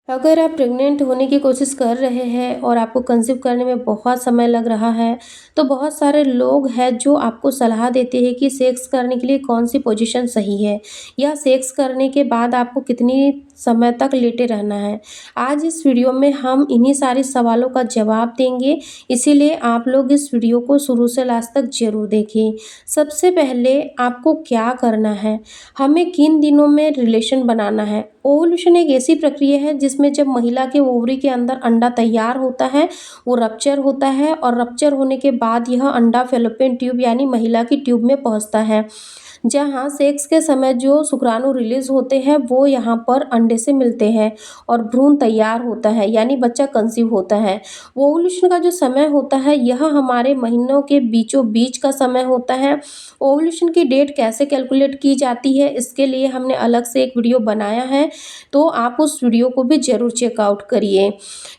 अगर आप प्रेग्नेंट होने की कोशिश कर रहे हैं और आपको कंसीव करने में बहुत समय लग रहा है, तो बहुत सारे लोग हैं जो आपको सलाह देते हैं कि सेक्स करने के लिए कौन-सी पोजीशन सही है या सेक्स करने के बाद आपको कितनी समय तक लेटे रहना है। आज इस वीडियो में हम इन्हीं सारे सवालों का जवाब देंगे, इसीलिए आप लोग इस वीडियो को शुरू से लास्ट तक ज़रूर देखें। सबसे पहले आपको क्या करना है, हमें किन दिनों में रिलेशन बनाना है। ओव्यूलेशन एक ऐसी प्रक्रिया है जिसमें जब महिला के ओवरी के अंदर अंडा तैयार होता है, वो रप्चर होता है और रप्चर होने के बाद यह अंडा फैलोपियन ट्यूब यानी महिला की ट्यूब में पहुंचता है, जहाँ सेक्स के समय जो शुक्राणु रिलीज होते हैं वो यहाँ पर अंडे से मिलते हैं और भ्रूण तैयार होता है यानी बच्चा कंसीव होता है। ओव्यूलेशन का जो समय होता है यह हमारे महीनों के बीचों बीच का समय होता है। ओव्यूलेशन की डेट कैसे कैलकुलेट की जाती है, इसके लिए हमने अलग से एक वीडियो बनाया है, तो आप उस वीडियो को भी ज़रूर चेकआउट करिए।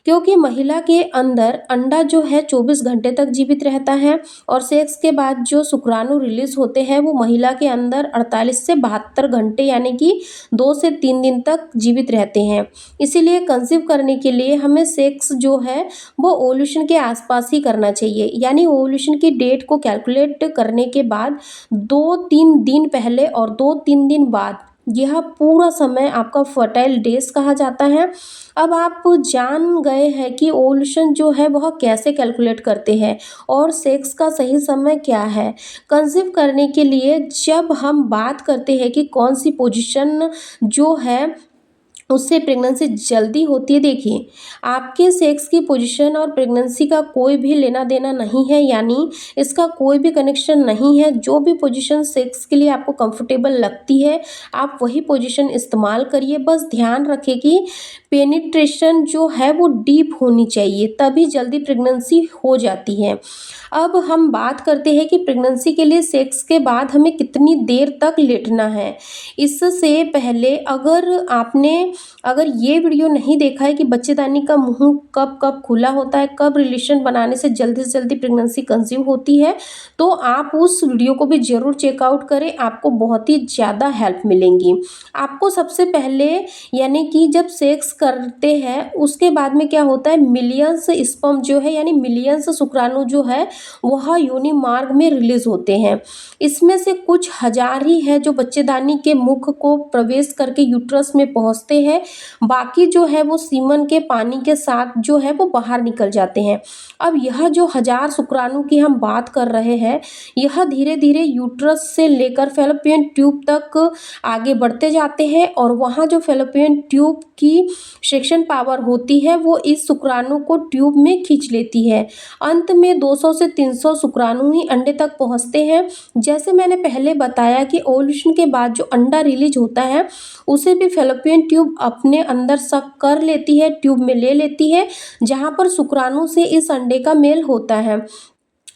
क्योंकि महिला के अंदर अंडा जो है 24 घंटे तक जीवित रहता है और सेक्स के बाद जो शुक्राणु रिलीज होते हैं वो महिला के अंदर 48 से 72 घंटे यानी कि 2 से 3 दिन तक जीवित रहते हैं। इसीलिए कंसीव करने के लिए हमें सेक्स जो है वो ओव्यूलेशन के आसपास ही करना चाहिए, यानी ओव्यूलेशन की डेट को कैलकुलेट करने के बाद 2-3 दिन पहले और 2-3 दिन बाद यह पूरा समय आपका फर्टाइल डेज कहा जाता है। अब आप जान गए हैं कि ओव्यूलेशन जो है वह कैसे कैलकुलेट करते हैं और सेक्स का सही समय क्या है। कंसीव करने के लिए जब हम बात करते हैं कि कौन सी पोजीशन जो है उससे प्रेगनेंसी जल्दी होती है, देखिए आपके सेक्स की पोजीशन और प्रेगनेंसी का कोई भी लेना देना नहीं है, यानी इसका कोई भी कनेक्शन नहीं है। जो भी पोजीशन सेक्स के लिए आपको कंफर्टेबल लगती है आप वही पोजीशन इस्तेमाल करिए। बस ध्यान रखें कि पेनिट्रेशन जो है वो डीप होनी चाहिए, तभी जल्दी प्रेगनेंसी हो जाती है। अब हम बात करते हैं कि प्रेगनेंसी के लिए सेक्स के बाद हमें कितनी देर तक लेटना है। इससे पहले अगर ये वीडियो नहीं देखा है कि बच्चेदानी का मुंह कब कब खुला होता है, कब रिलेशन बनाने से जल्दी प्रेगनेंसी कंसीव होती है, तो आप उस वीडियो को भी ज़रूर चेकआउट करें, आपको बहुत ही ज़्यादा हेल्प मिलेंगी। आपको सबसे पहले यानी कि जब सेक्स करते हैं उसके बाद में क्या होता है, मिलियंस स्पर्म जो है यानी मिलियंस शुक्राणु जो है वह योनि मार्ग में रिलीज होते हैं। इसमें से कुछ हजार ही है जो बच्चेदानी के मुख को प्रवेश करके यूट्रस में पहुंचते हैं, बाकी जो है वो सीमन के पानी के साथ जो है वो बाहर निकल जाते हैं। अब यह जो हजार शुक्राणु की हम बात कर रहे हैं यह धीरे धीरे यूट्रस से लेकर फैलोपियन ट्यूब तक आगे बढ़ते जाते हैं और वहाँ जो फैलोपियन ट्यूब की सेक्शन पावर होती है वो इस शुक्राणु को ट्यूब में खींच लेती है। अंत में 200 से 300 शुक्राणु ही अंडे तक पहुँचते हैं। जैसे मैंने पहले बताया कि ओव्यूलेशन के बाद जो अंडा रिलीज होता है उसे भी फैलोपियन ट्यूब अपने अंदर सक कर लेती है, ट्यूब में ले लेती है, जहाँ पर शुक्राणु से इस अंडे का मेल होता है।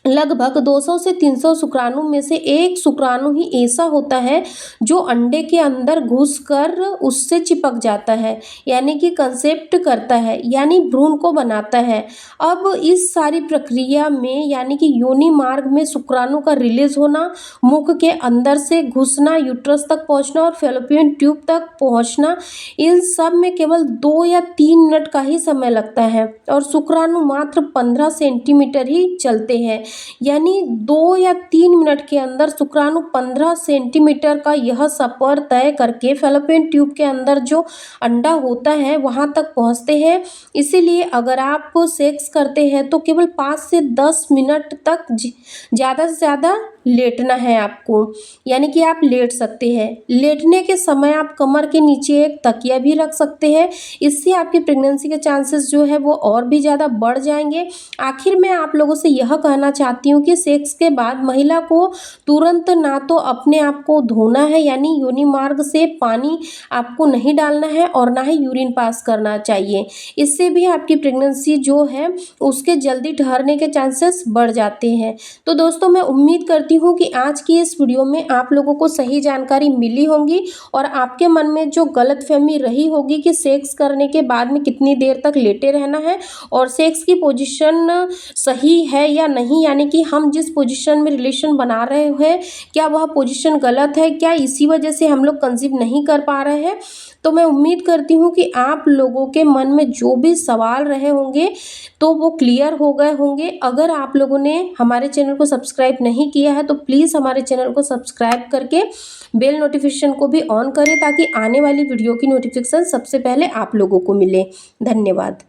लगभग 200 से 300 शुक्राणु में से एक शुक्राणु ही ऐसा होता है जो अंडे के अंदर घुसकर उससे चिपक जाता है, यानी कि कंसेप्ट करता है, यानी भ्रूण को बनाता है। अब इस सारी प्रक्रिया में यानी कि योनि मार्ग में शुक्राणु का रिलीज होना, मुख के अंदर से घुसना, यूट्रस तक पहुंचना और फैलोपियन ट्यूब तक पहुंचना, इन सब में केवल 2 या 3 मिनट का ही समय लगता है और शुक्राणु मात्र 15 सेंटीमीटर ही चलते हैं, यानी 2 या 3 मिनट के अंदर शुक्राणु 15 सेंटीमीटर का यह सफर तय करके फैलोपियन ट्यूब के अंदर जो अंडा होता है वहां तक पहुंचते हैं। इसीलिए अगर आप सेक्स करते हैं तो केवल 5 से 10 मिनट तक ज़्यादा से ज़्यादा लेटना है आपको, यानी कि आप लेट सकते हैं। लेटने के समय आप कमर के नीचे एक तकिया भी रख सकते हैं, इससे आपकी प्रेगनेंसी के चांसेस जो है वो और भी ज़्यादा बढ़ जाएंगे। आखिर में आप लोगों से यह कहना चाहती हूँ कि सेक्स के बाद महिला को तुरंत ना तो अपने आप को धोना है, यानी योनि मार्ग से पानी आपको नहीं डालना है और ना ही यूरिन पास करना चाहिए। इससे भी आपकी प्रेगनेंसी जो है उसके जल्दी ठहरने के चांसेस बढ़ जाते हैं। तो दोस्तों मैं उम्मीद करती हूँ कि आज की इस वीडियो में आप लोगों को सही जानकारी मिली होगी और आपके मन में जो गलतफहमी रही होगी कि सेक्स करने के बाद में कितनी देर तक लेटे रहना है और सेक्स की पोजीशन सही है या नहीं, यानी कि हम जिस पोजीशन में रिलेशन बना रहे हैं क्या वह पोजीशन गलत है, क्या इसी वजह से हम लोग कंसीव नहीं कर पा रहे हैं। तो मैं उम्मीद करती हूँ कि आप लोगों के मन में जो भी सवाल रहे होंगे तो वो क्लियर हो गए होंगे। अगर आप लोगों ने हमारे चैनल को सब्सक्राइब नहीं किया है तो प्लीज़ हमारे चैनल को सब्सक्राइब करके बेल नोटिफिकेशन को भी ऑन करें ताकि आने वाली वीडियो की नोटिफिकेशन सबसे पहले आप लोगों को मिले। धन्यवाद।